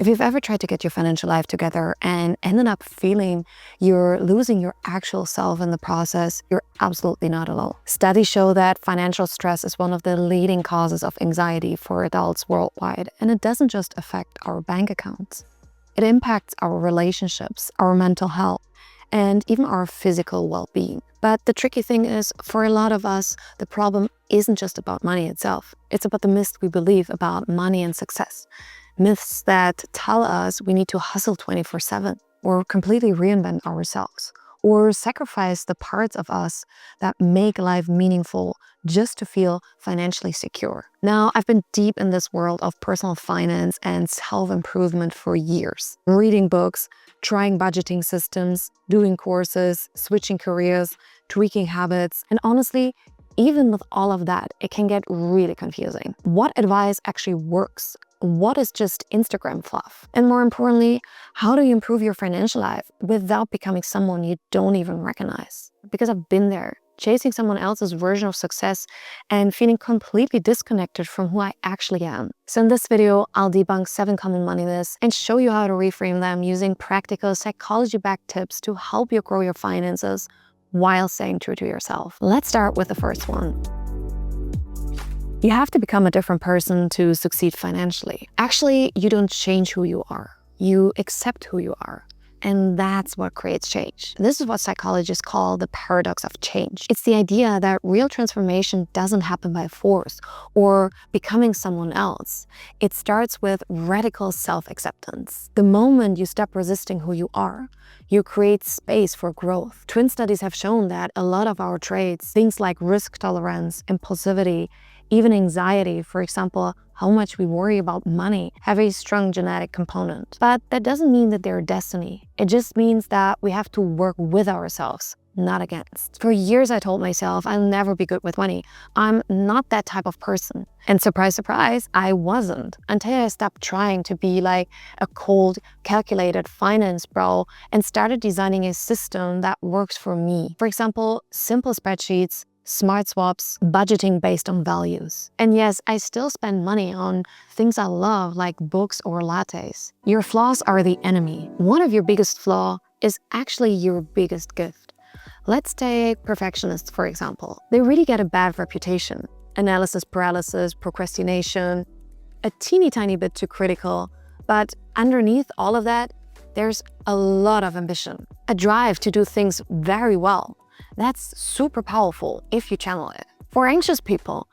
If you've ever tried to get your financial life together and ended up feeling you're losing your actual self in the process, you're absolutely not alone. Studies show that financial stress is one of the leading causes of anxiety for adults worldwide, and it doesn't just affect our bank accounts. It impacts our relationships, our mental health, and even our physical well-being. But the tricky thing is, for a lot of us, the problem isn't just about money itself. It's about the myths we believe about money and success. Myths that tell us we need to hustle 24/7 or completely reinvent ourselves or sacrifice the parts of us that make life meaningful just to feel financially secure. Now, I've been deep in this world of personal finance and self-improvement for years, reading books, trying budgeting systems, doing courses, switching careers, tweaking habits, and honestly, even with all of that, it can get really confusing. What advice actually works? What is just Instagram fluff? And more importantly, how do you improve your financial life without becoming someone you don't even recognize? Because I've been there, chasing someone else's version of success and feeling completely disconnected from who I actually am. So in this video, I'll debunk 7 common money myths and show you how to reframe them using practical psychology-backed tips to help you grow your finances while staying true to yourself. Let's start with the first one. You have to become a different person to succeed financially. Actually, you don't change who you are. You accept who you are. And that's what creates change. This is what psychologists call the paradox of change. It's the idea that real transformation doesn't happen by force or becoming someone else. It starts with radical self-acceptance. The moment you stop resisting who you are, you create space for growth. Twin studies have shown that a lot of our traits, things like risk tolerance, impulsivity, even anxiety, for example, how much we worry about money, have a strong genetic component. But that doesn't mean that they're destiny. It just means that we have to work with ourselves, not against. For years, I told myself I'll never be good with money. I'm not that type of person. And surprise, surprise, I wasn't, until I stopped trying to be like a cold, calculated finance bro and started designing a system that works for me. For example, simple spreadsheets, smart swaps, budgeting based on values. And yes, I still spend money on things I love like books or lattes. Your flaws are the enemy. One of your biggest flaws is actually your biggest gift. Let's take perfectionists, for example. They really get a bad reputation. Analysis paralysis, procrastination, a teeny tiny bit too critical. But underneath all of that, there's a lot of ambition, a drive to do things very well. That's super powerful if you channel it. For anxious people,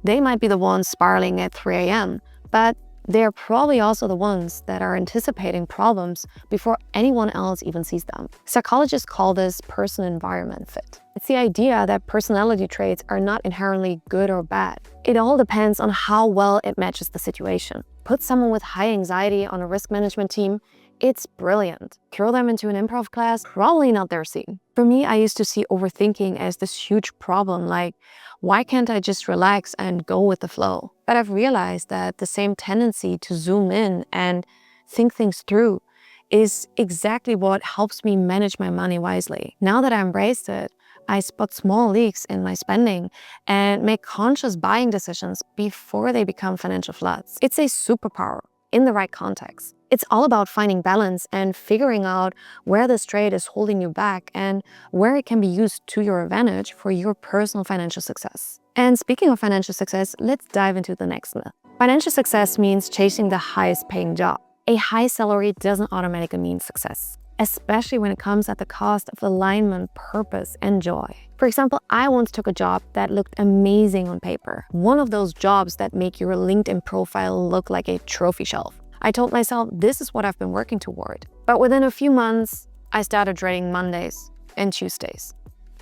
they might be the ones spiraling at 3 a.m., but they're probably also the ones that are anticipating problems before anyone else even sees them. Psychologists call this person-environment fit. It's the idea that personality traits are not inherently good or bad. It all depends on how well it matches the situation. Put someone with high anxiety on a risk management team, it's brilliant. Throw them into an improv class, probably not their scene. For me, I used to see overthinking as this huge problem, like, why can't I just relax and go with the flow? But I've realized that the same tendency to zoom in and think things through is exactly what helps me manage my money wisely. Now that I embraced it, I spot small leaks in my spending and make conscious buying decisions before they become financial floods. It's a superpower in the right context. It's all about finding balance and figuring out where this trait is holding you back and where it can be used to your advantage for your personal financial success. And speaking of financial success, let's dive into the next myth. Financial success means chasing the highest paying job. A high salary doesn't automatically mean success, especially when it comes at the cost of alignment, purpose, and joy. For example, I once took a job that looked amazing on paper. One of those jobs that make your LinkedIn profile look like a trophy shelf. I told myself, this is what I've been working toward. But within a few months, I started dreading Mondays and Tuesdays.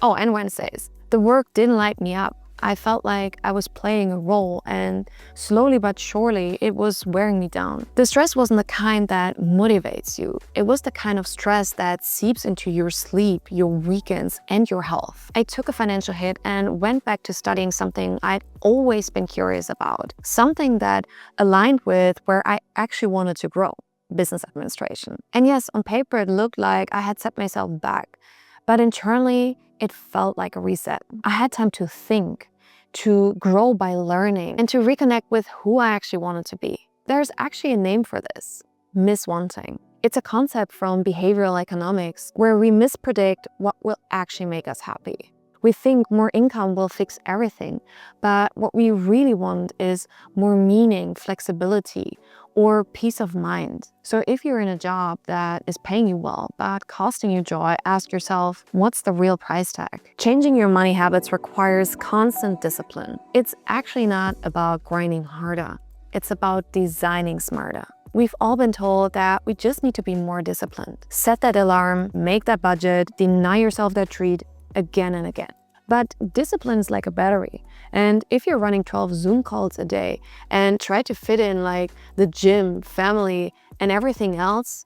Oh, and Wednesdays. The work didn't light me up. I felt like I was playing a role, and slowly but surely, it was wearing me down. The stress wasn't the kind that motivates you. It was the kind of stress that seeps into your sleep, your weekends, and your health. I took a financial hit and went back to studying something I'd always been curious about, something that aligned with where I actually wanted to grow: business administration. And yes, on paper, it looked like I had set myself back, but internally, it felt like a reset. I had time to think, to grow by learning, and to reconnect with who I actually wanted to be. There's actually a name for this: miss wanting. It's a concept from behavioral economics where we mispredict what will actually make us happy. We think more income will fix everything, but what we really want is more meaning, flexibility, or peace of mind. So if you're in a job that is paying you well, but costing you joy, ask yourself, what's the real price tag? Changing your money habits requires constant discipline. It's actually not about grinding harder. It's about designing smarter. We've all been told that we just need to be more disciplined. Set that alarm, make that budget, deny yourself that treat again and again. But discipline is like a battery. And if you're running 12 Zoom calls a day and try to fit in like the gym, family, and everything else,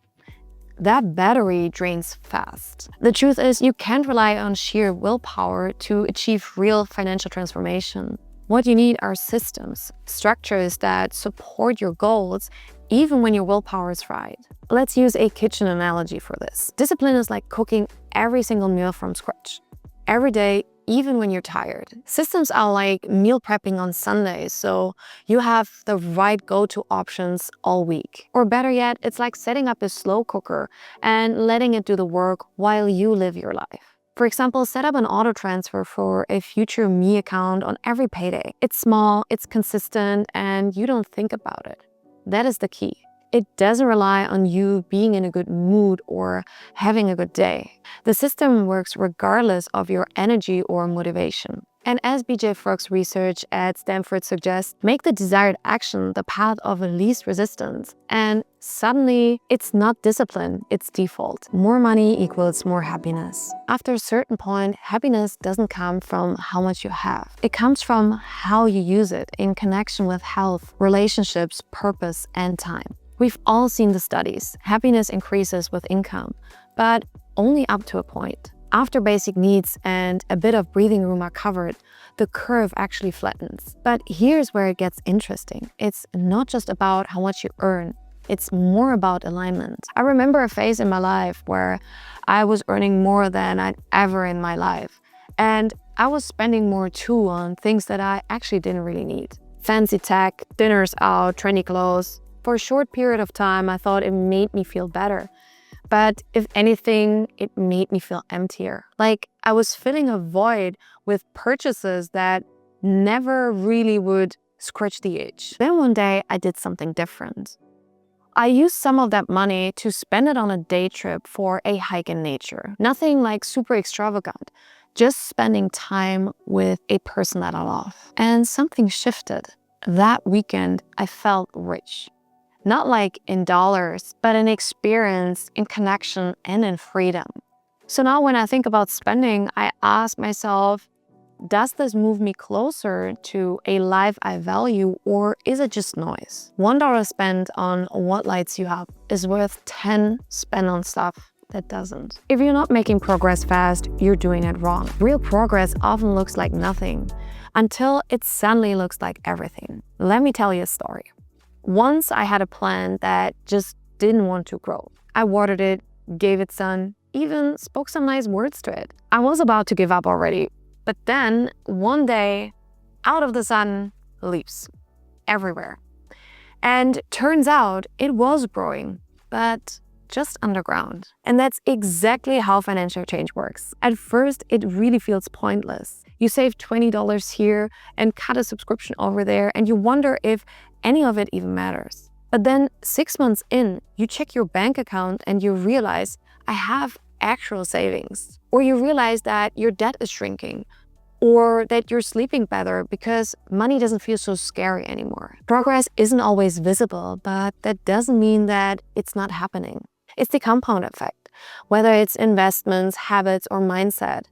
that battery drains fast. The truth is, you can't rely on sheer willpower to achieve real financial transformation. What you need are systems, structures that support your goals even when your willpower is fried. Let's use a kitchen analogy for this. Discipline is like cooking every single meal from scratch, every day, even when you're tired. Systems are like meal prepping on Sundays, so you have the right go-to options all week. Or better yet, it's like setting up a slow cooker and letting it do the work while you live your life. For example, set up an auto transfer for a future me account on every payday. It's small, it's consistent, and you don't think about it. That is the key. It doesn't rely on you being in a good mood or having a good day. The system works regardless of your energy or motivation. And as BJ Frog's research at Stanford suggests, make the desired action the path of least resistance. And suddenly, it's not discipline, it's default. More money equals more happiness. After a certain point, happiness doesn't come from how much you have. It comes from how you use it in connection with health, relationships, purpose, and time. We've all seen the studies. Happiness increases with income, but only up to a point. After basic needs and a bit of breathing room are covered, the curve actually flattens. But here's where it gets interesting. It's not just about how much you earn. It's more about alignment. I remember a phase in my life where I was earning more than I'd ever in my life. And I was spending more too on things that I actually didn't really need. Fancy tech, dinners out, trendy clothes. For a short period of time, I thought it made me feel better. But if anything, it made me feel emptier. Like I was filling a void with purchases that never really would scratch the itch. Then one day I did something different. I used some of that money to spend it on a day trip for a hike in nature. Nothing like super extravagant, just spending time with a person that I love. And something shifted. That weekend, I felt rich. Not like in dollars, but in experience, in connection, and in freedom. So now when I think about spending, I ask myself, does this move me closer to a life I value, or is it just noise? $1 spent on what lights you up is worth 10 spent on stuff that doesn't. If you're not making progress fast, you're doing it wrong. Real progress often looks like nothing until it suddenly looks like everything. Let me tell you a story. Once I had a plant that just didn't want to grow. I watered it, gave it sun, even spoke some nice words to it. I was about to give up already, but then one day, out of the sun, leaves everywhere. And turns out it was growing, but just underground. And that's exactly how financial change works. At first, it really feels pointless. You save $20 here and cut a subscription over there, and you wonder if any of it even matters. But then 6 months in, you check your bank account and you realize, I have actual savings. Or you realize that your debt is shrinking, or that you're sleeping better because money doesn't feel so scary anymore. Progress isn't always visible, but that doesn't mean that it's not happening. It's the compound effect. Whether it's investments, habits, or mindset,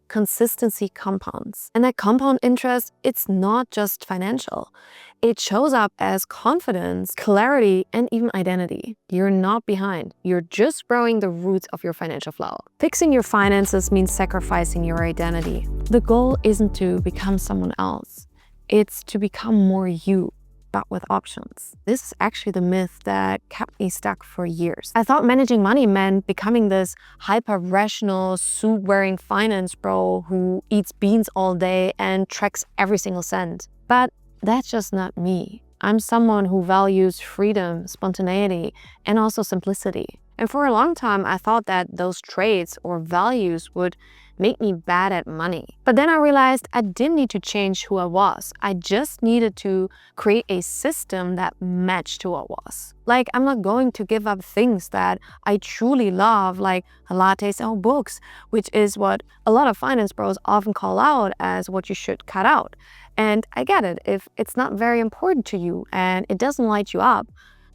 consistency compounds. And that compound interest, it's not just financial. It shows up as confidence, clarity, and even identity. You're not behind. You're just growing the roots of your financial flow. Fixing your finances means sacrificing your identity. The goal isn't to become someone else. It's to become more you, but with options. This is actually the myth that kept me stuck for years. I thought managing money meant becoming this hyper-rational, suit-wearing finance bro who eats beans all day and tracks every single cent. But that's just not me. I'm someone who values freedom, spontaneity, and also simplicity. And for a long time, I thought that those traits or values would make me bad at money. But then I realized I didn't need to change who I was. I just needed to create a system that matched who I was. Like, I'm not going to give up things that I truly love, like Pilates or books, which is what a lot of finance bros often call out as what you should cut out. And I get it. If it's not very important to you and it doesn't light you up,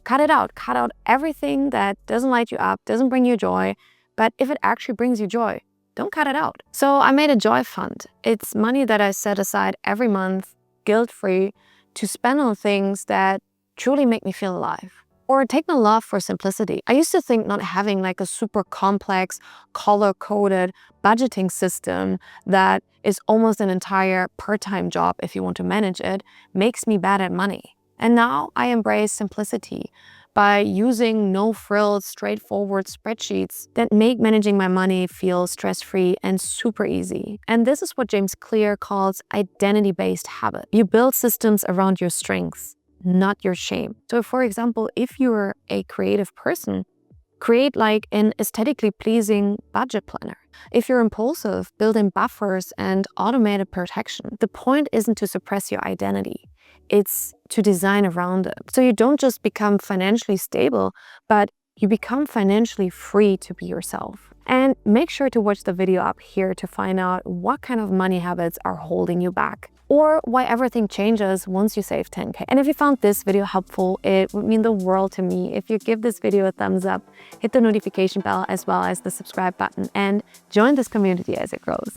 cut it out. Cut out everything that doesn't light you up, doesn't bring you joy. But if it actually brings you joy, don't cut it out. So I made a joy fund. It's money that I set aside every month, guilt-free, to spend on things that truly make me feel alive. Or take my love for simplicity. I used to think not having like a super complex, color-coded budgeting system that is almost an entire part-time job if you want to manage it makes me bad at money. And now I embrace simplicity by using no-frills, straightforward spreadsheets that make managing my money feel stress-free and super easy. And this is what James Clear calls identity-based habit. You build systems around your strengths, not your shame. So for example, if you're a creative person, create like an aesthetically pleasing budget planner. If you're impulsive, build in buffers and automated protection. The point isn't to suppress your identity. It's to design around it. So you don't just become financially stable, but you become financially free to be yourself. And make sure to watch the video up here to find out what kind of money habits are holding you back, or why everything changes once you save 10K. And if you found this video helpful, it would mean the world to me if you give this video a thumbs up, hit the notification bell as well as the subscribe button, and join this community as it grows.